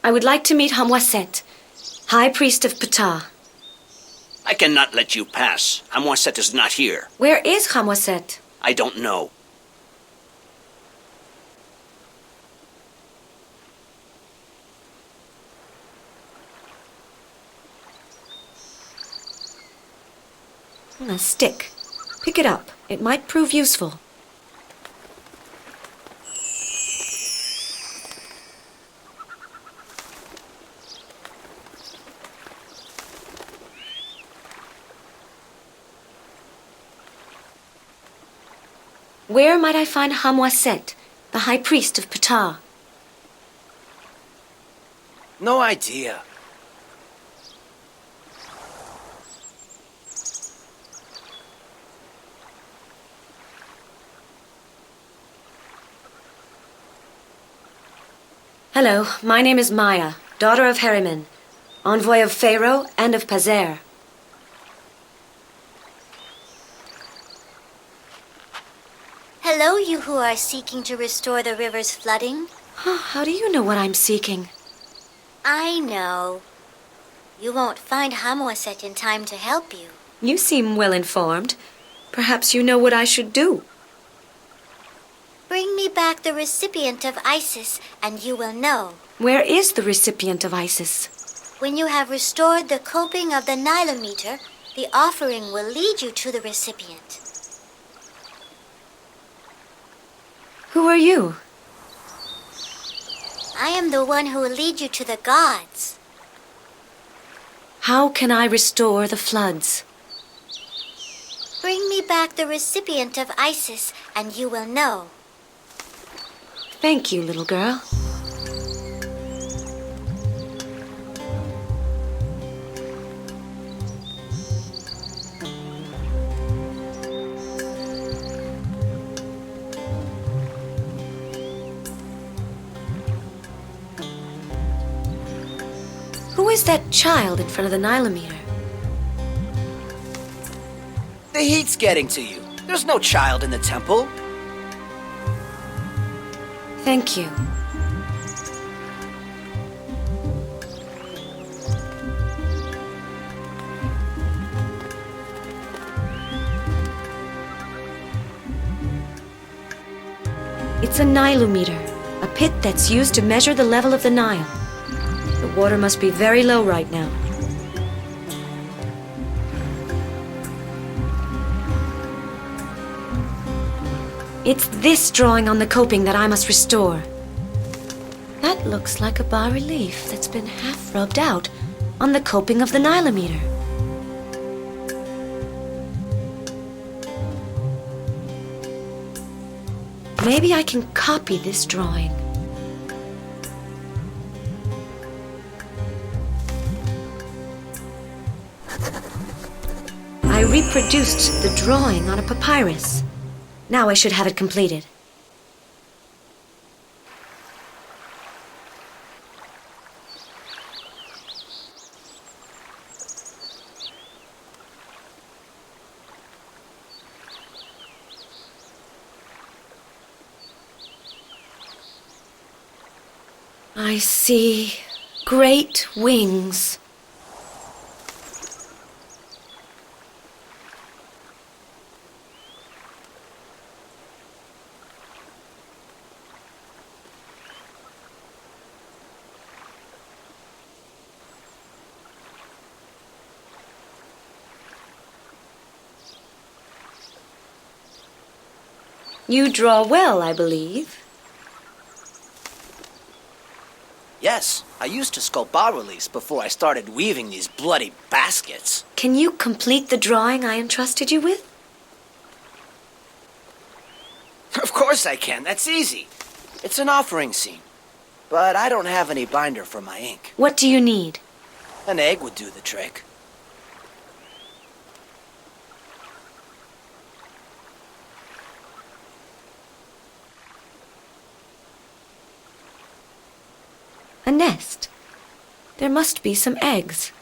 I would like to meet Hamwaset, High Priest of Ptah. I cannot let you pass. Hamwaset is not here. Where is Hamwaset? I don't know. A stick. Pick it up. It might prove useful. Where might I find Hamwaset, the High Priest of Ptah? No idea. Hello, my name is Maya, daughter of Herriman, envoy of Pharaoh and of Pazer. Hello, you who are seeking to restore the river's flooding. How do you know what I'm seeking? I know. You won't find Hamwaset in time to help you. You seem well informed. Perhaps you know what I should do. Bring me back the recipient of Isis, and you will know. Where is the recipient of Isis? When you have restored the coping of the Nilometer, the offering will lead you to the recipient. Who are you? I am the one who will lead you to the gods. How can I restore the floods? Bring me back the recipient of Isis, and you will know. Thank you, little girl. Who is that child in front of the Nilometer? The heat's getting to you. There's no child in the temple. Thank you. It's a Nilometer, a pit that's used to measure the level of the Nile. The water must be very low right now. It's this drawing on the coping that I must restore. That looks like a bas-relief that's been half rubbed out on the coping of the Nilometer. Maybe I can copy this drawing. I reproduced the drawing on a papyrus. Now I should have it completed. I see great wings. You draw well, I believe. Yes, I used to sculpt bas-reliefs before I started weaving these bloody baskets. Can you complete the drawing I entrusted you with? Of course I can, that's easy. It's an offering scene. But I don't have any binder for my ink. What do you need? An egg would do the trick. A nest. There must be some eggs.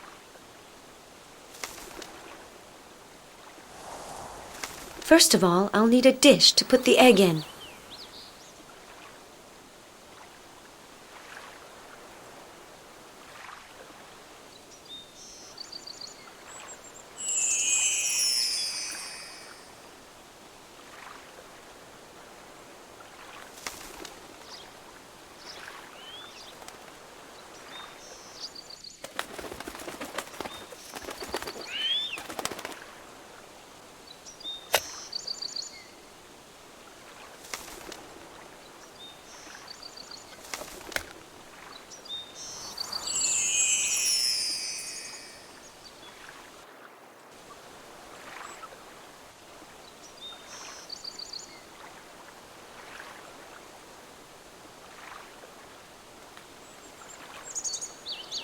First of all, I'll need a dish to put the egg in.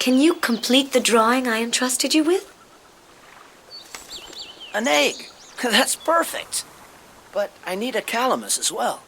can you complete the drawing I entrusted you with? An egg. That's perfect. But I need a calamus as well.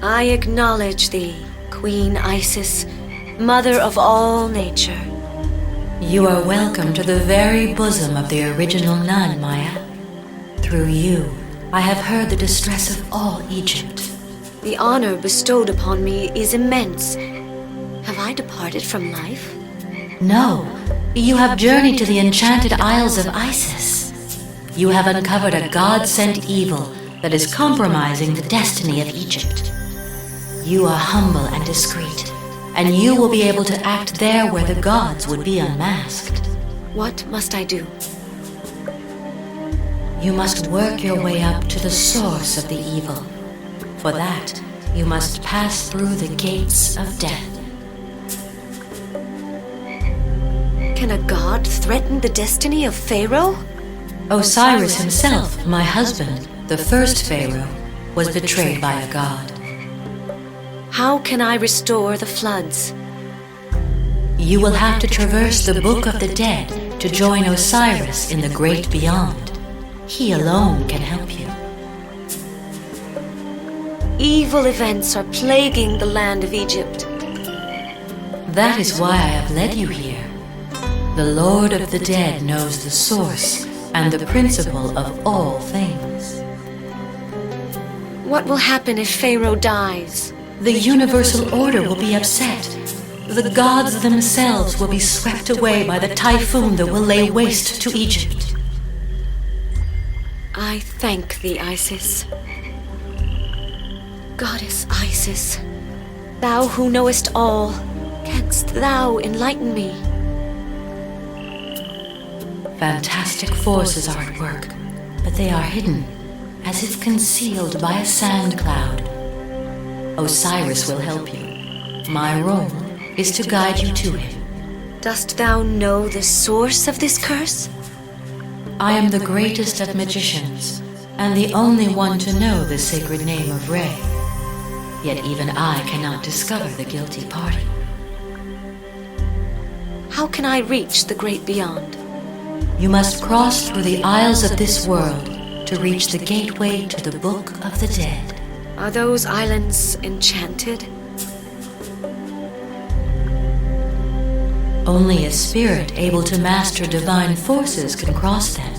I acknowledge thee, Queen Isis, mother of all nature. You are welcome to the very bosom of the original nun, Maya. Through you, I have heard the distress of all Egypt. The honor bestowed upon me is immense. Have I departed from life? No, you have journeyed to the enchanted Isles of Isis. You have uncovered a God-sent evil that is compromising the destiny of Egypt. You are humble and discreet, and you will be able to act there where the gods would be unmasked. What must I do? You must work your way up to the source of the evil. For that, you must pass through the gates of death. Can a god threaten the destiny of Pharaoh? Osiris himself, my husband, the first Pharaoh, was betrayed by a god. How can I restore the floods? You will have to traverse the Book of the Dead to join Osiris in the great beyond. He alone can help you. Evil events are plaguing the land of Egypt. That is why I have led you here. The Lord of the Dead knows the source and the principle of all things. What will happen if Pharaoh dies? The universal order will be upset. The gods themselves will be swept away by the typhoon that will lay waste to Egypt. I thank thee, Isis. Goddess Isis, thou who knowest all, canst thou enlighten me? Fantastic forces are at work, but they are hidden, as if concealed by a sand cloud. Osiris will help you. My role is to guide you to him. Dost thou know the source of this curse? I am the greatest of magicians, and the only one to know the sacred name of Re. Yet even I cannot discover the guilty party. How can I reach the great beyond? You must cross through the isles of this world to reach the gateway to the Book of the Dead. Are those islands enchanted? Only a spirit able to master divine forces can cross them.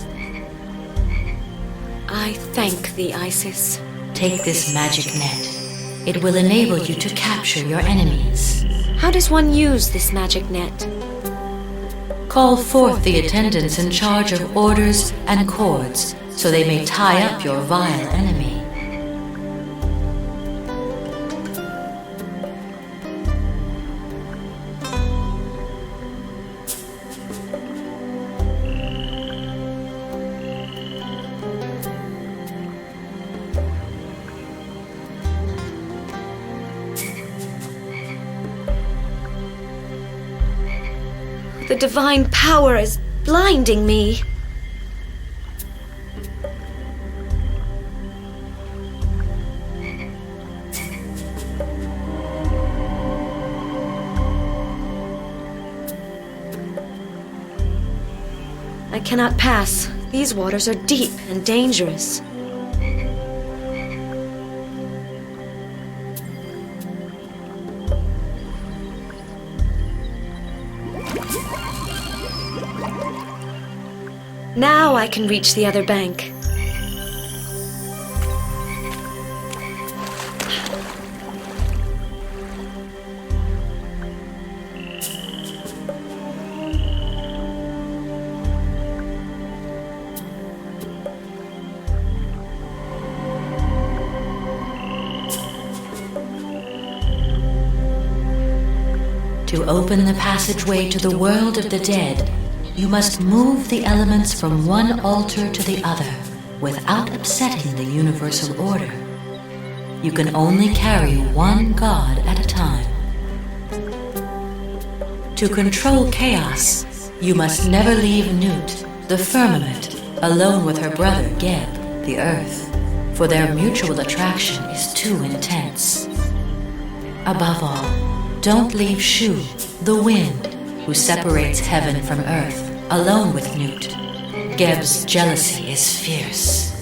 I thank thee, Isis. Take this magic net. It will enable you to capture your enemies. How does one use this magic net? Call forth the attendants in charge of orders and cords, so they may tie up your vile enemy. The divine power is blinding me. I cannot pass. These waters are deep and dangerous. Now I can reach the other bank. To open the passageway to the world of the dead, you must move the elements from one altar to the other without upsetting the universal order. You can only carry one god at a time. To control chaos, you must never leave Nut, the firmament, alone with her brother Geb, the earth, for their mutual attraction is too intense. Above all, don't leave Shu, the wind, who separates heaven from earth, alone with Nut. Geb's jealousy is fierce.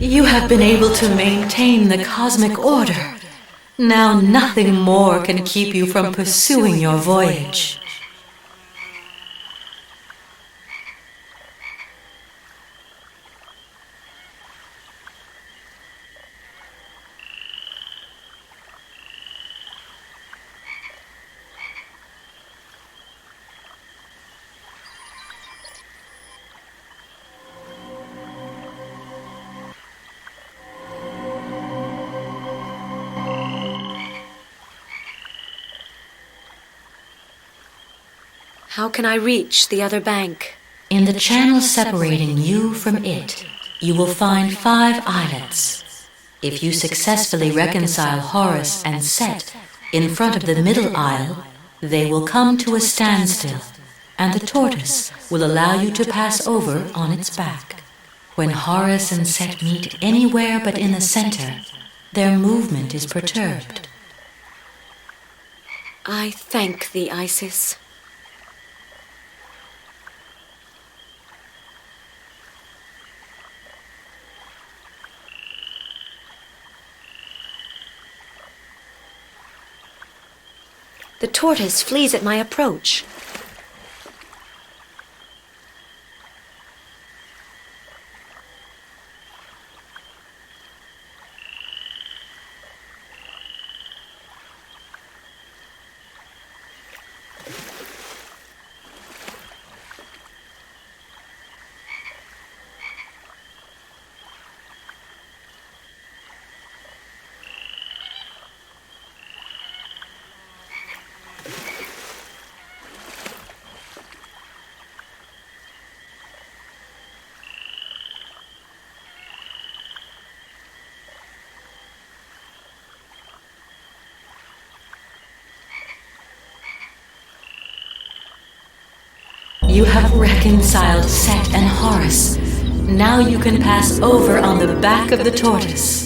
You have been able to maintain the cosmic order. Now nothing more can keep you from pursuing your voyage. How can I reach the other bank? In the channel separating you from it, you will find 5 islets. If you successfully reconcile Horus and Set in front of the middle isle, they will come to a standstill, and the tortoise will allow you to pass over on its back. When Horus and Set meet anywhere but in the center, Their movement is perturbed. I thank thee, Isis. The tortoise flees at my approach. You have reconciled Set and Horus. Now you can pass over on the back of the tortoise.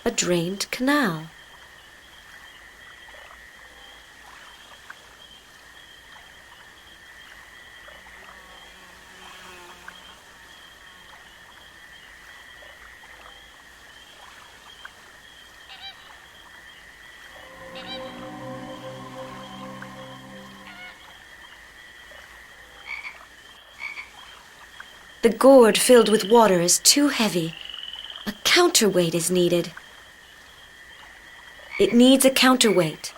A drained canal. The gourd filled with water is too heavy. A counterweight is needed. It needs a counterweight.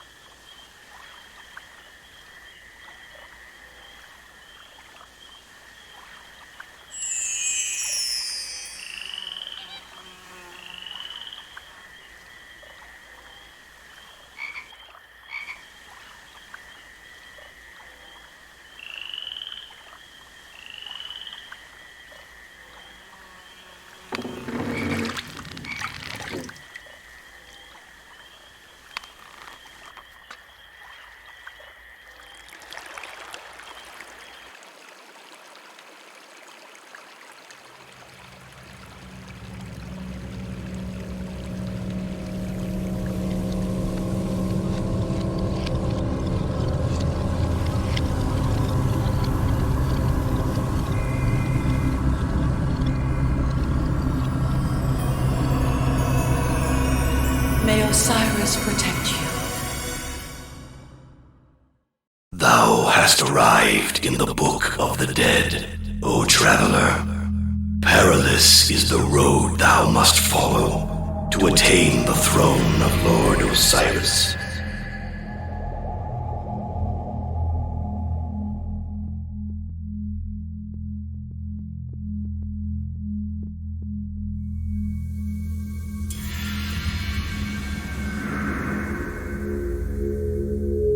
May Osiris protect you. Thou hast arrived in the Book of the Dead, O traveler. Perilous is the road thou must follow to attain the throne of Lord Osiris.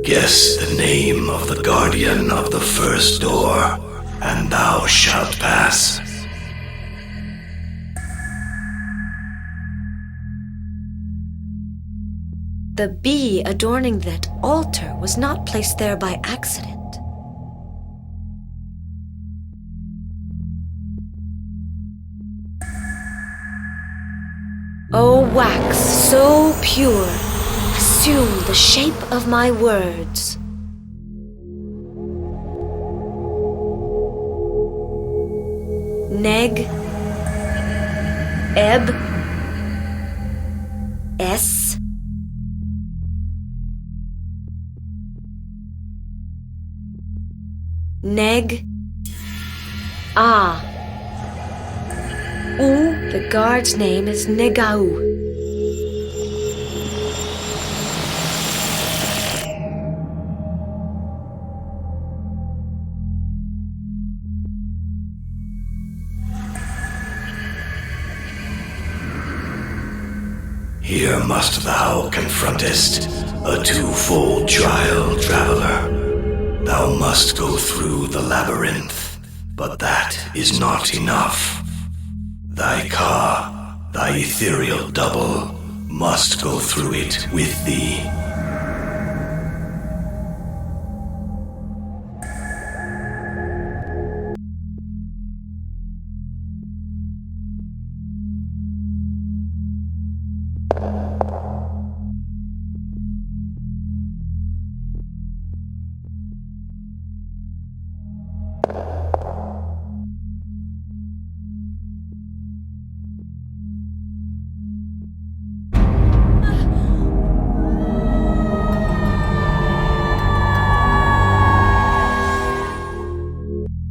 Guess the name of the guardian of the first door, and thou shalt pass. The bee adorning that altar was not placed there by accident. O wax so pure, assume the shape of my words. Neg, Eb, S, Neg, Ah. The guard's name is Negau. Here must thou confrontest a twofold trial, traveler. Thou must go through the labyrinth, but that is not enough. Thy Ka, thy ethereal double, must go through it with thee.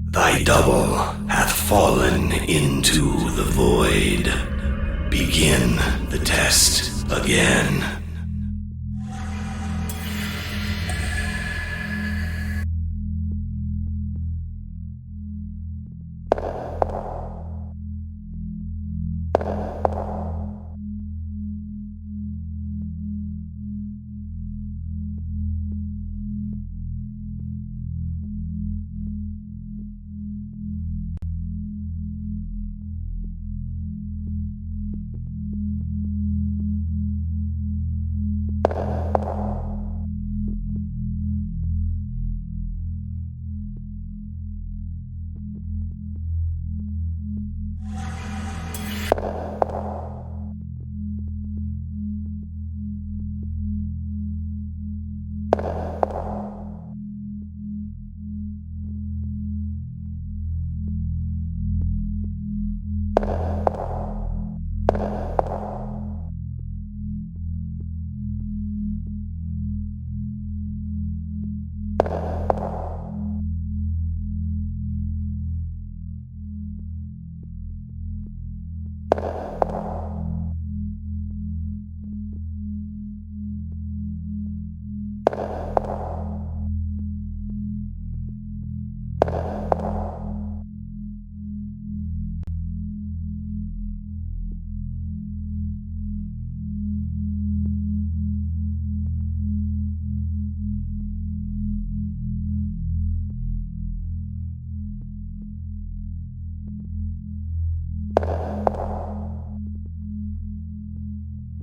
Thy double hath fallen into the void. Begin the test again.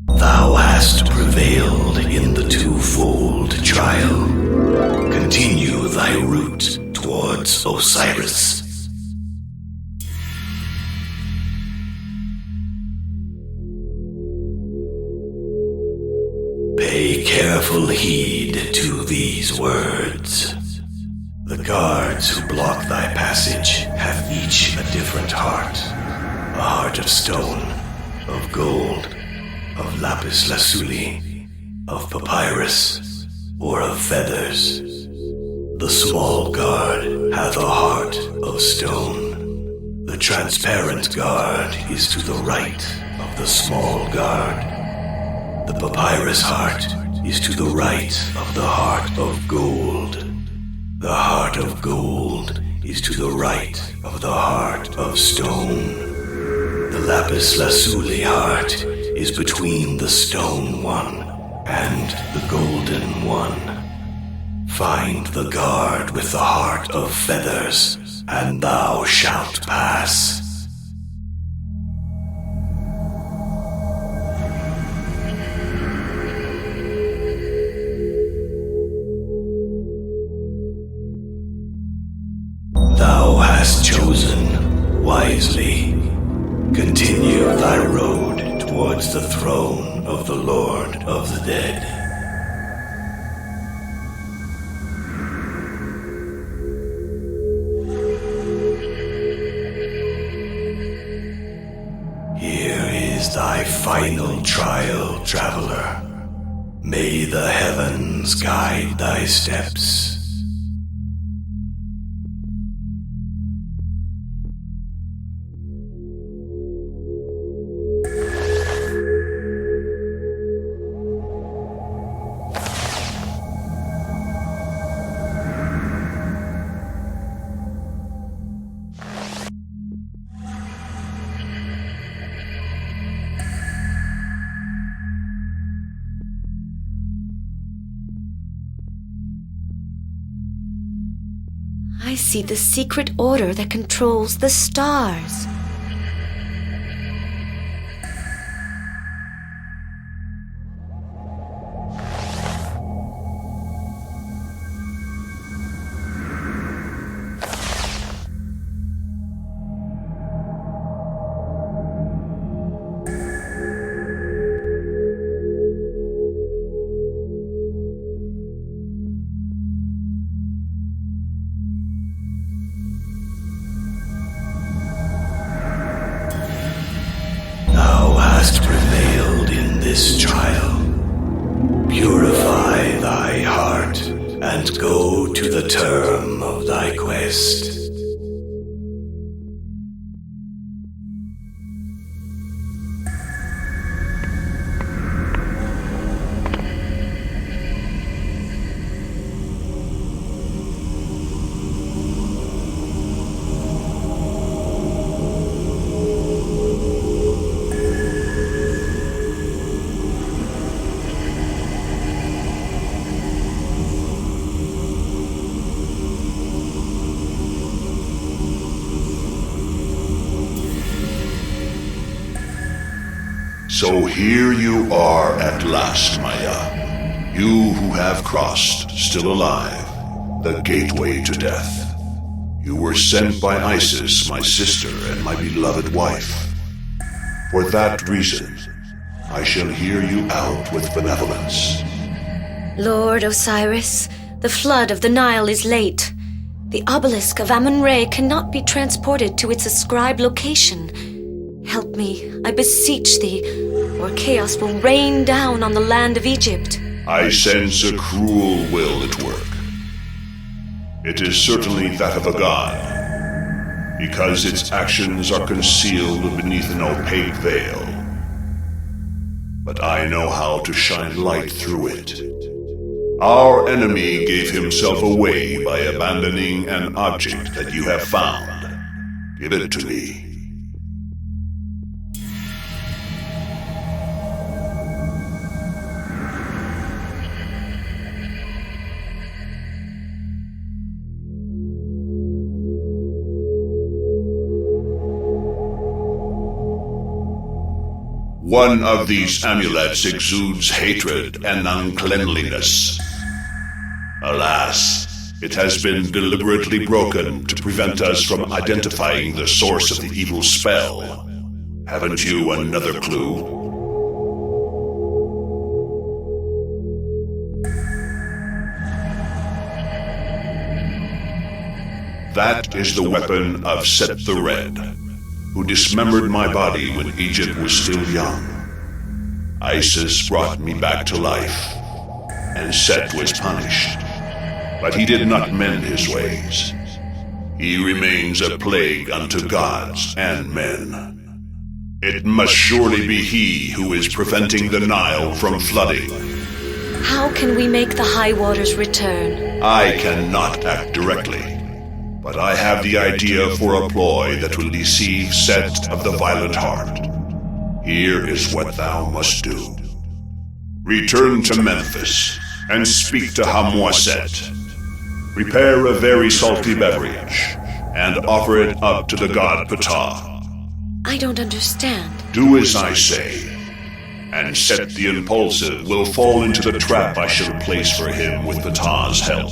Thou hast prevailed in the twofold trial. Continue thy route towards Osiris. Pay careful heed to these words. The guards who block thy passage have each a different heart. A heart of stone, of gold, of lapis lazuli, of papyrus, or of feathers. The small guard hath a heart of stone. The transparent guard is to the right of the small guard. The papyrus heart is to the right of the heart of gold. The heart of gold is to the right of the heart of stone. The lapis lazuli heart is between the stone one and the golden one. Find the guard with the heart of feathers, and thou shalt pass. Thou hast chosen wisely. Continue thy road towards the throne of the Lord of the Dead. Here is thy final trial, traveler. May the heavens guide thy steps. I see the secret order that controls the stars. Thou hast prevailed in this trial. Purify thy heart and go to the term of thy quest. So here you are at last, Maya. You who have crossed, still alive, the gateway to death. You were sent by Isis, my sister and my beloved wife. For that reason, I shall hear you out with benevolence. Lord Osiris, the flood of the Nile is late. The obelisk of Amun-Re cannot be transported to its ascribed location. Help me, I beseech thee, or chaos will rain down on the land of Egypt. I sense a cruel will at work. It is certainly that of a god, because its actions are concealed beneath an opaque veil. But I know how to shine light through it. Our enemy gave himself away by abandoning an object that you have found. Give it to me. One of these amulets exudes hatred and uncleanliness. Alas, it has been deliberately broken to prevent us from identifying the source of the evil spell. Haven't you another clue? That is the weapon of Set the Red, who dismembered my body when Egypt was still young. Isis brought me back to life, and Set was punished. But he did not mend his ways. He remains a plague unto gods and men. It must surely be he who is preventing the Nile from flooding. How can we make the high waters return? I cannot act directly, but I have the idea for a ploy that will deceive Set of the Violent Heart. Here is what thou must do. Return to Memphis and speak to Hamwaset. Prepare a very salty beverage and offer it up to the god Ptah. I don't understand. Do as I say, and Set the Impulsive will fall into the trap I shall place for him with Ptah's help.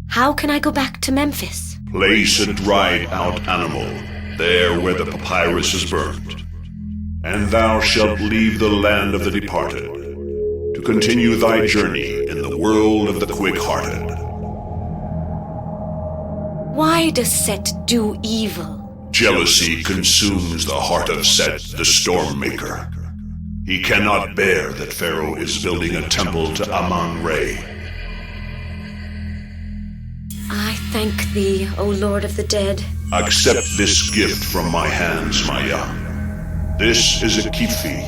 How can I go back to Memphis? Place a dried-out animal there where the papyrus is burned, and thou shalt leave the land of the departed to continue thy journey in the world of the quick-hearted. Why does Set do evil? Jealousy consumes the heart of Set, the Stormmaker. He cannot bear that Pharaoh is building a temple to Amun-Re. I thank thee, O Lord of the Dead. Accept this gift from my hands, Maya. This is a kifi,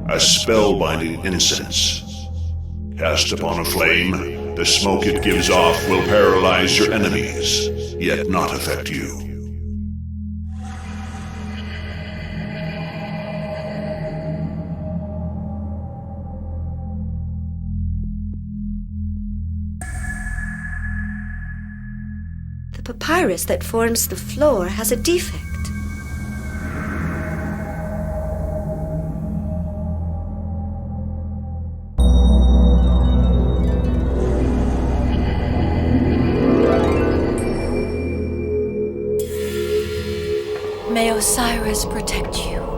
a spellbinding incense. Cast upon a flame, the smoke it gives off will paralyze your enemies, yet not affect you. The papyrus that forms the floor has a defect. May Osiris protect you.